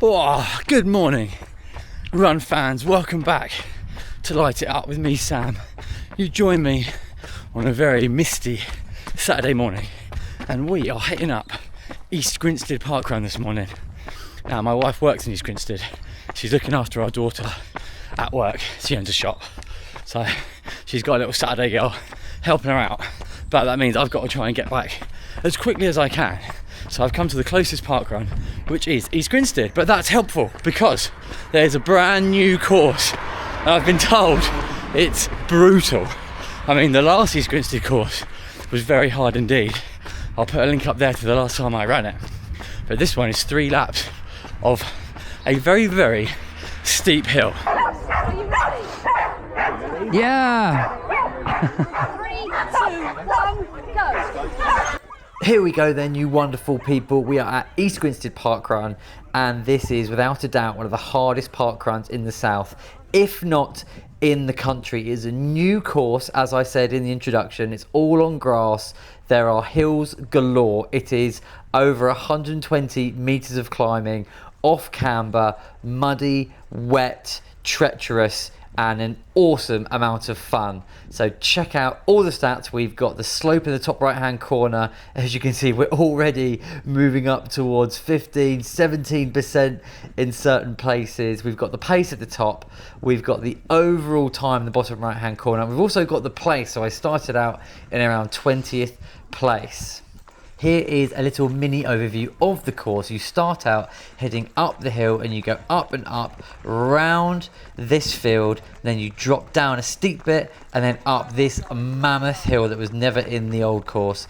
Oh, good morning, run fans. Welcome back to Light It Up with me, Sam. You join me on a very misty Saturday morning, and we are hitting up East Grinstead Parkrun this morning. Now, my wife works in East Grinstead. She's looking after our daughter at work. She owns a shop, so she's got a little Saturday girl helping her out. But that means I've got to try and get back as quickly as I can. So I've come to the closest parkrun, which is East Grinstead. But that's helpful because there's a brand new course, and I've been told it's brutal. I mean, the last East Grinstead course was very hard indeed. I'll put a link up there to the last time I ran it. But this one is 3 laps of a very, very steep hill. Are you ready? Yeah! 3, 2, 1, go! Here we go then, you wonderful people. We are at East Grinstead Parkrun, and this is without a doubt one of the hardest parkruns in the south, if not in the country. It is a new course, as I said in the introduction. It's all on grass. There are hills galore. It is over 120 meters of climbing, off camber, muddy, wet, treacherous, and an awesome amount of fun. So check out all the stats. We've got the slope in the top right hand corner. As you can see, we're already moving up towards 15, 17% in certain places. We've got the pace at the top. We've got the overall time in the bottom right hand corner. We've also got the place. So I started out in around 20th place. Here is a little mini overview of the course. You start out heading up the hill and you go up and up round this field, then you drop down a steep bit and then up this mammoth hill that was never in the old course,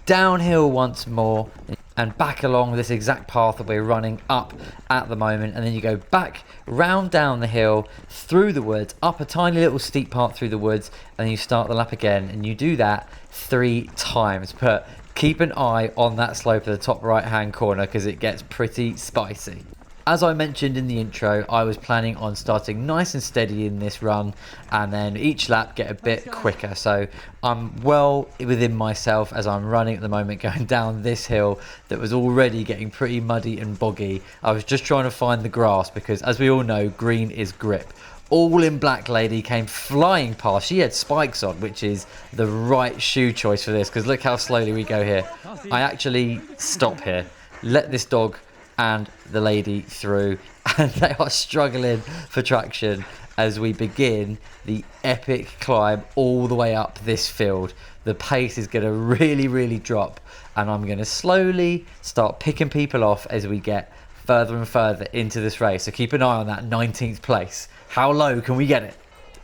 downhill once more and back along this exact path that we're running up at the moment, and then you go back round down the hill through the woods, up a tiny little steep part through the woods, and then you start the lap again, and you do that 3 times. But keep an eye on that slope at the top right hand corner because it gets pretty spicy. As I mentioned in the intro, I was planning on starting nice and steady in this run and then each lap get a bit quicker. So I'm well within myself as I'm running at the moment, going down this hill that was already getting pretty muddy and boggy. I was just trying to find the grass because, as we all know, green is grip. All in Black Lady came flying past. She had spikes on, which is the right shoe choice for this because look how slowly we go here. I actually stop here, let this dog and the lady through, and they are struggling for traction as we begin the epic climb all the way up this field. The pace is going to really drop, and I'm going to slowly start picking people off as we get further and further into this race. So keep an eye on that 19th place. How low can we get it?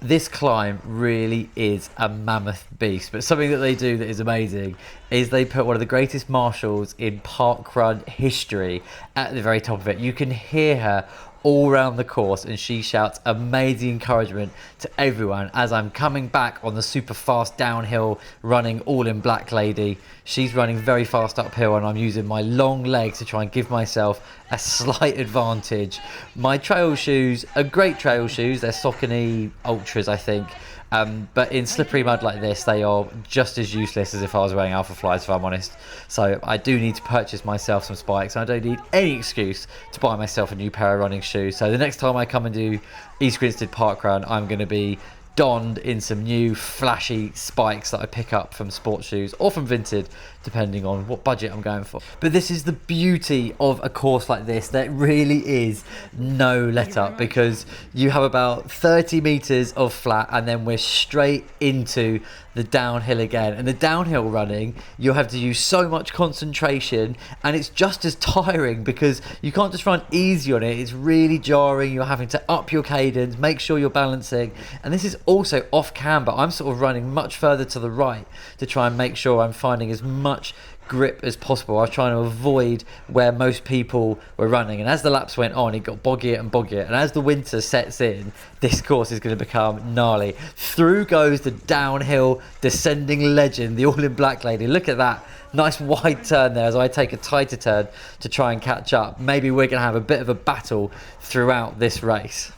This climb really is a mammoth beast, but something that they do that is amazing is they put one of the greatest marshals in parkrun history at the very top of it. You can hear her all around the course and she shouts amazing encouragement to everyone as I'm coming back on the super fast downhill running all in Black Lady. She's running very fast uphill and I'm using my long legs to try and give myself a slight advantage. My trail shoes are great trail shoes. They're Saucony Ultras, I think. But in slippery mud like this, they are just as useless as if I was wearing Alpha Flies, if I'm honest. So I do need to purchase myself some spikes. I don't need any excuse to buy myself a new pair of running shoes. So the next time I come and do East Grinstead Parkrun, I'm going to be donned in some new flashy spikes that I pick up from sports shoes or from Vinted, depending on what budget I'm going for. But this is the beauty of a course like this. There really is no let up because you have about 30 meters of flat and then we're straight into the downhill again. And the downhill running, you'll have to use so much concentration and it's just as tiring because you can't just run easy on it. It's really jarring. You're having to up your cadence, make sure you're balancing. And this is also off camber. I'm sort of running much further to the right to try and make sure I'm finding as much grip as possible. I was trying to avoid where most people were running, and as the laps went on it got boggier and boggier, and as the winter sets in this course is going to become gnarly. Through goes the downhill descending legend, the all in Black Lady. Look at that nice wide turn there as I take a tighter turn to try and catch up. Maybe we're going to have a bit of a battle throughout this race.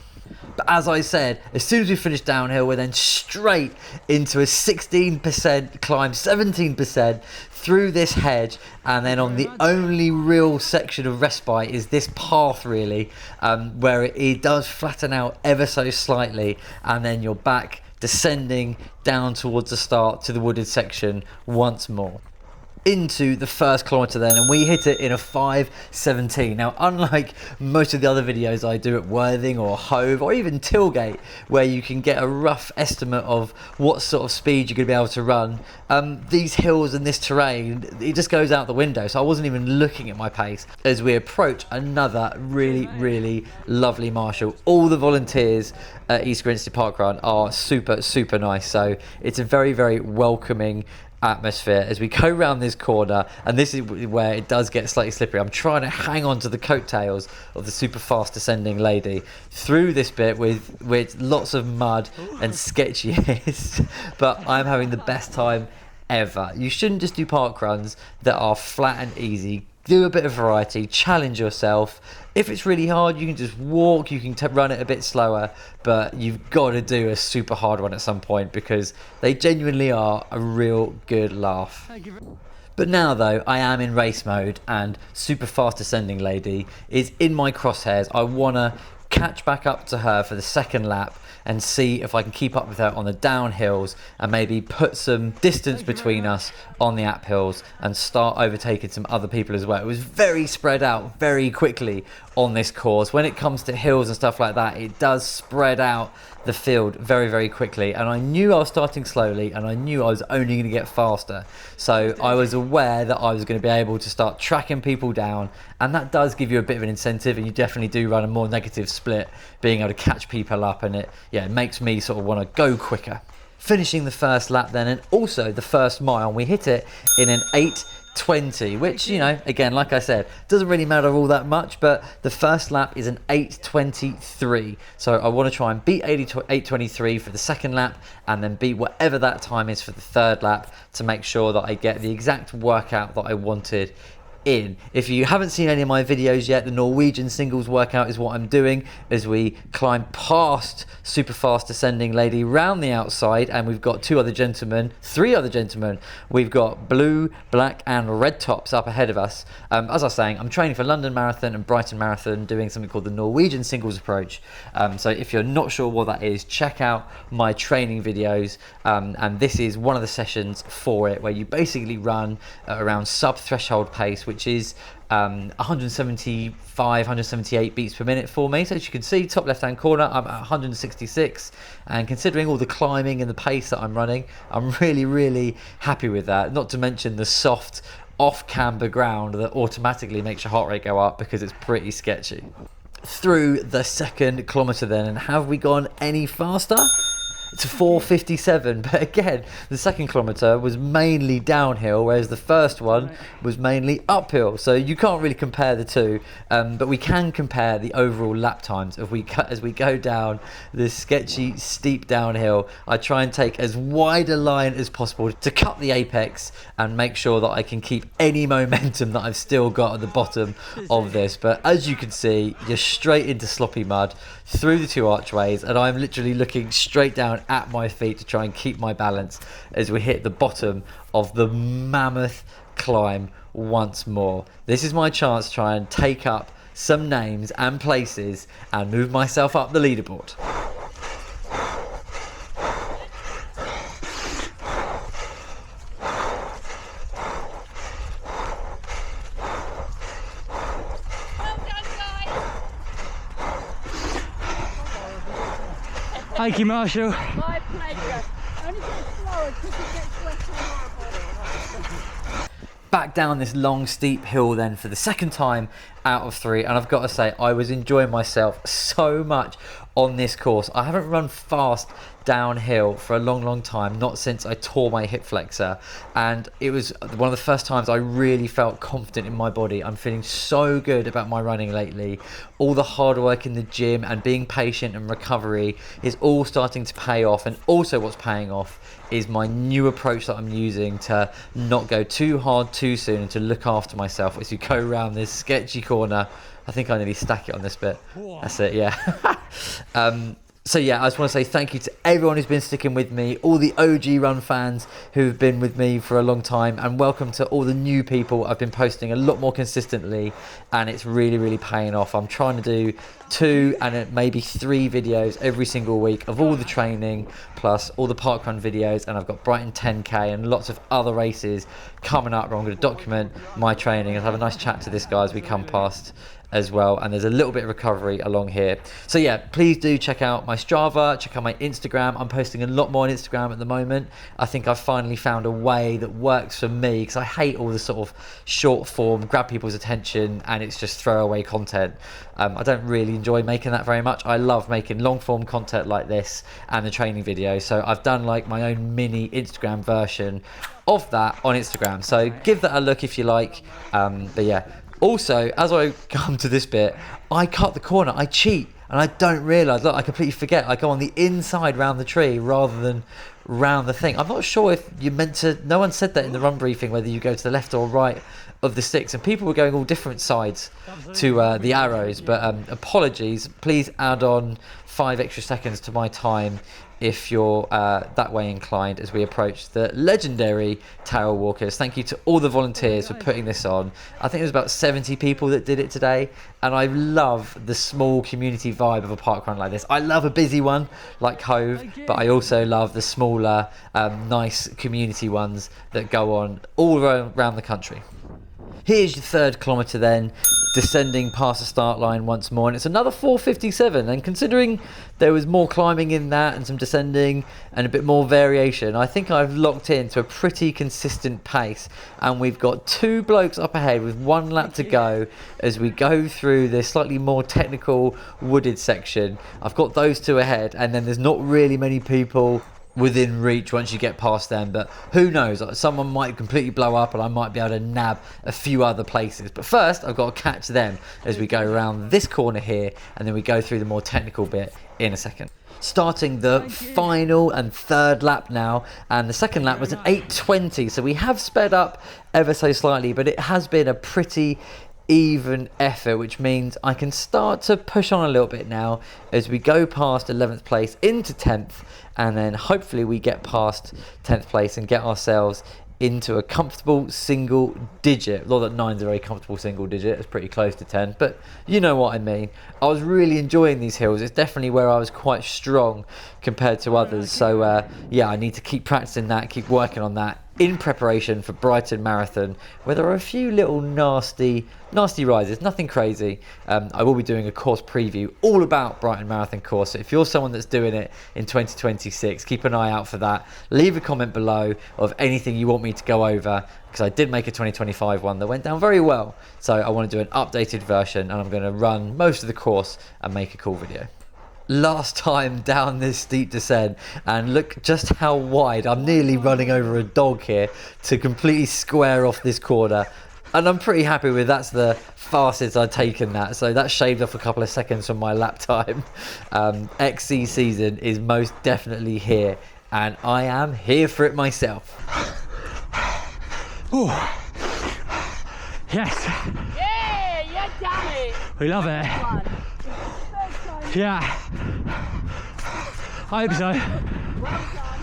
But as I said, as soon as we finish downhill, we're then straight into a 16% climb, 17% through this hedge, and then on the only real section of respite is this path really, where it does flatten out ever so slightly, and then you're back descending down towards the start to the wooded section once more. Into the first kilometre then, and we hit it in a 5:17. Now, unlike most of the other videos I do at Worthing or Hove or even Tilgate, where you can get a rough estimate of what sort of speed you're going to be able to run, these hills and this terrain, it just goes out the window. So I wasn't even looking at my pace as we approach another really lovely marshal. All the volunteers at East Grinstead Parkrun are super nice, so it's a very welcoming atmosphere as we go around this corner, and this is where it does get slightly slippery. I'm trying to hang on to the coattails of the super fast descending lady through this bit with lots of mud and sketchiness, but I'm having the best time ever. You shouldn't just do park runs that are flat and easy. Do a bit of variety, challenge yourself. If it's really hard, you can just walk, you can run it a bit slower, but you've got to do a super hard one at some point because they genuinely are a real good laugh. But now though, I am in race mode and super fast descending lady is in my crosshairs. I want to catch back up to her for the second lap and see if I can keep up with her on the downhills and maybe put some distance between us on the uphills and start overtaking some other people as well. It was very spread out very quickly on this course. When it comes to hills and stuff like that, it does spread out the field very quickly, and I knew I was starting slowly and I knew I was only going to get faster, so I was aware that I was going to be able to start tracking people down, and that does give you a bit of an incentive, and you definitely do run a more negative split being able to catch people up, and it makes me sort of want to go quicker. Finishing the first lap then, and also the first mile, we hit it in an 8:20, which, you know, again, like I said, doesn't really matter all that much, but the first lap is an 8:23. So I want to try and beat 8:23 for the second lap, and then beat whatever that time is for the third lap to make sure that I get the exact workout that I wanted in. If you haven't seen any of my videos yet, the Norwegian singles workout is what I'm doing as we climb past super fast descending lady round the outside, and we've got three other gentlemen. We've got blue, black and red tops up ahead of us. As I was saying, I'm training for London Marathon and Brighton Marathon, doing something called the Norwegian singles approach. So if you're not sure what that is, check out my training videos, and this is one of the sessions for it, where you basically run around sub-threshold pace, which is 175, 178 beats per minute for me. So as you can see, top left hand corner, I'm at 166, and considering all the climbing and the pace that I'm running, I'm really happy with that. Not to mention the soft off camber ground that automatically makes your heart rate go up because it's pretty sketchy. Through the second kilometre then, and have we gone any faster? It's a 4:57, but again, the second kilometre was mainly downhill, whereas the first one was mainly uphill. So you can't really compare the two, but we can compare the overall lap times. As we go down this sketchy, steep downhill, I try and take as wide a line as possible to cut the apex and make sure that I can keep any momentum that I've still got at the bottom of this. But as you can see, you're straight into sloppy mud through the two archways, and I'm literally looking straight down at my feet to try and keep my balance as we hit the bottom of the mammoth climb once more. This is my chance to try and take up some names and places and move myself up the leaderboard. Thank you, Marshall. My pleasure. Only get slower because it gets wet on our body. Back down this long steep hill then for the second time out of 3, and I've got to say I was enjoying myself so much on this course. I haven't run fast downhill for a long time, not since I tore my hip flexor, and it was one of the first times I really felt confident in my body. I'm feeling so good about my running lately. All the hard work in the gym and being patient and recovery is all starting to pay off, and also what's paying off is my new approach that I'm using to not go too hard too soon and to look after myself as you go around this sketchy corner. I think I nearly stack it on this bit. That's it, yeah. So yeah, I just want to say thank you to everyone who's been sticking with me, all the OG run fans who've been with me for a long time, and welcome to all the new people. I've been posting a lot more consistently, and it's really, really paying off. I'm trying to do 2 and maybe 3 videos every single week of all the training, plus all the parkrun videos, and I've got Brighton 10K and lots of other races coming up where I'm going to document my training and have a nice chat to this guy as we come past as well, and there's a little bit of recovery along here. So yeah, please do check out my Strava, check out my Instagram. I'm posting a lot more on Instagram at the moment. I think I've finally found a way that works for me, because I hate all the sort of short form, grab people's attention, and it's just throwaway content. I don't really enjoy making that very much. I love making long form content like this and the training videos. So I've done like my own mini Instagram version of that on Instagram. So give that a look if you like. But yeah, also, as I come to this bit, I cut the corner, I cheat, and I don't realise, look, I completely forget, I go on the inside round the tree rather than round the thing. I'm not sure if you're meant to, no one said that in the run briefing, whether you go to the left or right of the sticks, and people were going all different sides to the arrows, but apologies, please add on 5 extra seconds to my time if you're that way inclined as we approach the legendary Tail Walkers. Thank you to all the volunteers for putting this on. I think there's about 70 people that did it today, and I love the small community vibe of a parkrun like this. I love a busy one like Hove, but I also love the smaller, nice community ones that go on all around the country. Here's your 3rd kilometre then, descending past the start line once more, and it's another 4:57, and considering there was more climbing in that and some descending and a bit more variation, I think I've locked into a pretty consistent pace, and we've got 2 blokes up ahead with 1 lap to go as we go through this slightly more technical wooded section. I've got those 2 ahead, and then there's not really many people within reach once you get past them, but who knows, someone might completely blow up and I might be able to nab a few other places. But first I've got to catch them as we go around this corner here, and then we go through the more technical bit in a second. Starting the final and 3rd lap now, and the 2nd lap was an 8:20, so we have sped up ever so slightly, but it has been a pretty even effort, which means I can start to push on a little bit now as we go past 11th place into 10th, and then hopefully we get past 10th place and get ourselves into a comfortable single digit. Although that 9's a very comfortable single digit, it's pretty close to 10, but you know what I mean. I was really enjoying these hills. It's definitely where I was quite strong compared to others, so yeah, I need to keep practicing that, keep working on that in preparation for Brighton Marathon, where there are a few little nasty rises, nothing crazy. I will be doing a course preview all about Brighton Marathon course, so if you're someone that's doing it in 2026, keep an eye out for that. Leave a comment below of anything you want me to go over, because I did make a 2025 one that went down very well, so I want to do an updated version, and I'm going to run most of the course and make a cool video. Last time down this steep descent, and look just how wide, I'm nearly running over a dog here to completely square off this corner, and I'm pretty happy with that's the fastest I've taken that, so that shaved off a couple of seconds from my lap time. XC season is most definitely here, and I am here for it myself. Ooh. Yes, Yeah, you done it. we love it. One. Yeah, I hope so. Well done.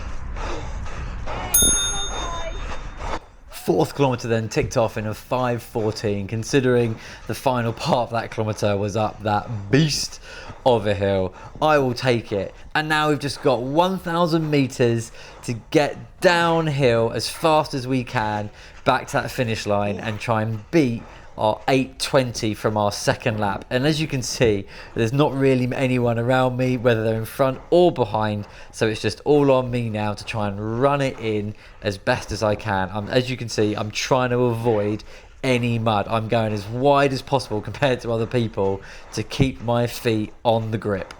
Yeah, come on, boys. 4th kilometre then ticked off in a 5:14, considering the final part of that kilometre was up that beast of a hill. I will take it. And now we've just got 1,000 metres to get downhill as fast as we can back to that finish line and try and beat our 8:20 from our 2nd lap. And as you can see, there's not really anyone around me, whether they're in front or behind, so it's just all on me now to try and run it in as best as I can. As you can see, I'm trying to avoid any mud. I'm going as wide as possible compared to other people to keep my feet on the grip.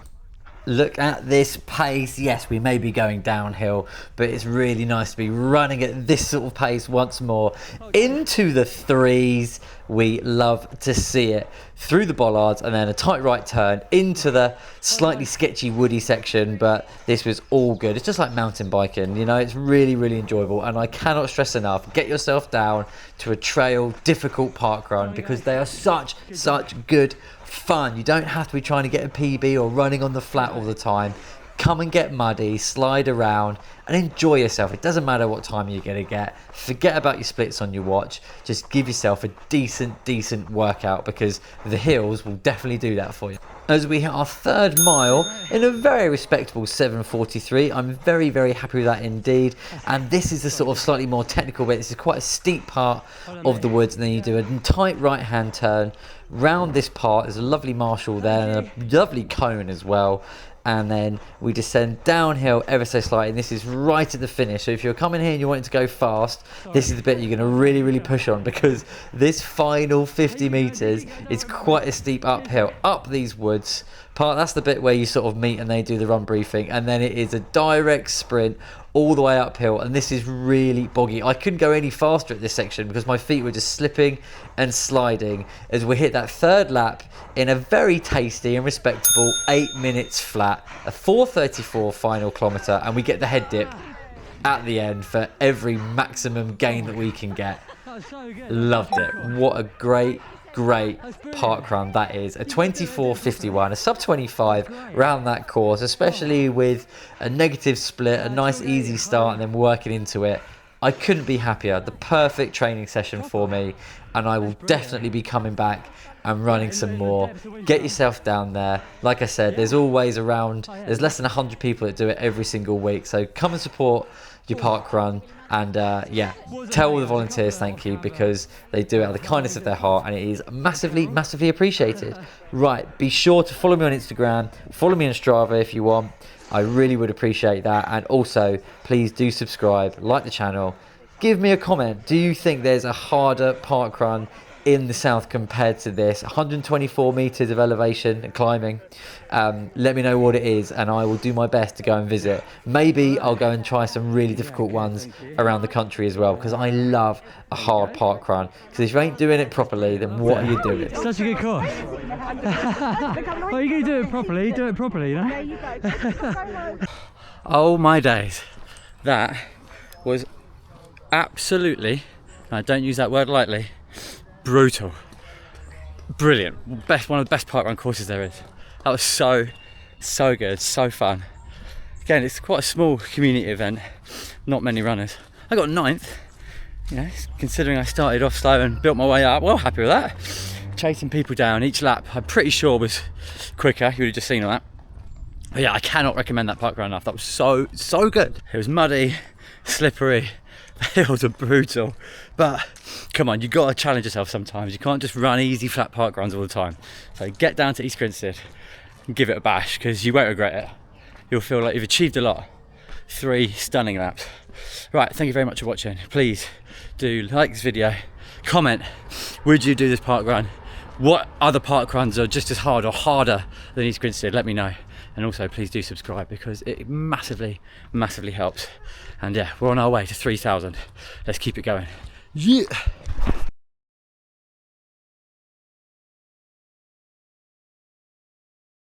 Look at this pace. Yes, we may be going downhill, but it's really nice to be running at this sort of pace once more. Into the 3s, we love to see it. Through the bollards and then a tight right turn into the slightly sketchy woody section, but this was all good. It's just like mountain biking, you know, it's really, really enjoyable, and I cannot stress enough, get yourself down to a trail difficult park run, because they are such good fun. You don't have to be trying to get a PB or running on the flat all the time. Come and get muddy, slide around and enjoy yourself. It doesn't matter what time you're going to get. Forget about your splits on your watch. Just give yourself a decent workout, because the hills will definitely do that for you. As we hit our 3rd mile in a very respectable 7:43, I'm very happy with that indeed. And this is the sort of slightly more technical bit. This is quite a steep part of the woods, and then you do a tight right hand turn round this part. There's a lovely marshal there and a lovely cone as well. And then we descend downhill ever so slightly, and this is right at the finish. So if you're coming here and you want it to go fast, this is the bit you're going to really push on, because this final 50 meters is quite a steep uphill up these woods part. That's the bit where you sort of meet and they do the run briefing, and then it is a direct sprint all the way uphill, and this is really boggy. I couldn't go any faster at this section because my feet were just slipping and sliding as we hit that 3rd lap in a very tasty and respectable 8 minutes flat, a 4:34 final kilometre, and we get the head dip at the end for every maximum gain that we can get. Loved it. What a great park run that is. A 24:51, a sub 25 around that course, especially with a negative split, a nice easy start and then working into it. I couldn't be happier. The perfect training session for me, and I will definitely be coming back and running some more. Get yourself down there. Like I said, there's less than 100 people that do it every single week, so come and support your park run. And yeah, tell all the volunteers thank you, because they do it out of the kindness of their heart, and it is massively appreciated. Right, be sure to follow me on Instagram, follow me on Strava if you want. I really would appreciate that. And also, please do subscribe, like the channel, give me a comment. Do you think there's a harder park run in the south compared to this? 124 meters of elevation and climbing. Let me know what it is, and I will do my best to go and visit. Maybe I'll go and try some really difficult ones around the country as well, because I love a hard park run. Because if you ain't doing it properly, then what are you doing? Such a good course. Well, you're going to do it properly, you know? There you go. Oh my days, that was absolutely, and I don't use that word lightly, brutal. Brilliant. One of the best parkrun courses there is. That was so good, so fun. Again, it's quite a small community event, not many runners. I got 9th, you know, considering I started off slow and built my way up. Well, happy with that. Chasing people down each lap, I'm pretty sure was quicker. You would have just seen all that. But yeah, I cannot recommend that parkrun enough. That was so good. It was muddy, slippery, the hills are brutal, but come on, you got to challenge yourself sometimes. You can't just run easy flat park runs all the time. So get down to East Grinstead and give it a bash, because you won't regret it. You'll feel like you've achieved a lot. 3 stunning laps. Right, thank you very much for watching. Please do like this video, comment, would you do this park run? What other park runs are just as hard or harder than East Grinstead? Let me know. And also please do subscribe, because it massively helps. And yeah, we're on our way to 3,000. Let's keep it going. Yeah.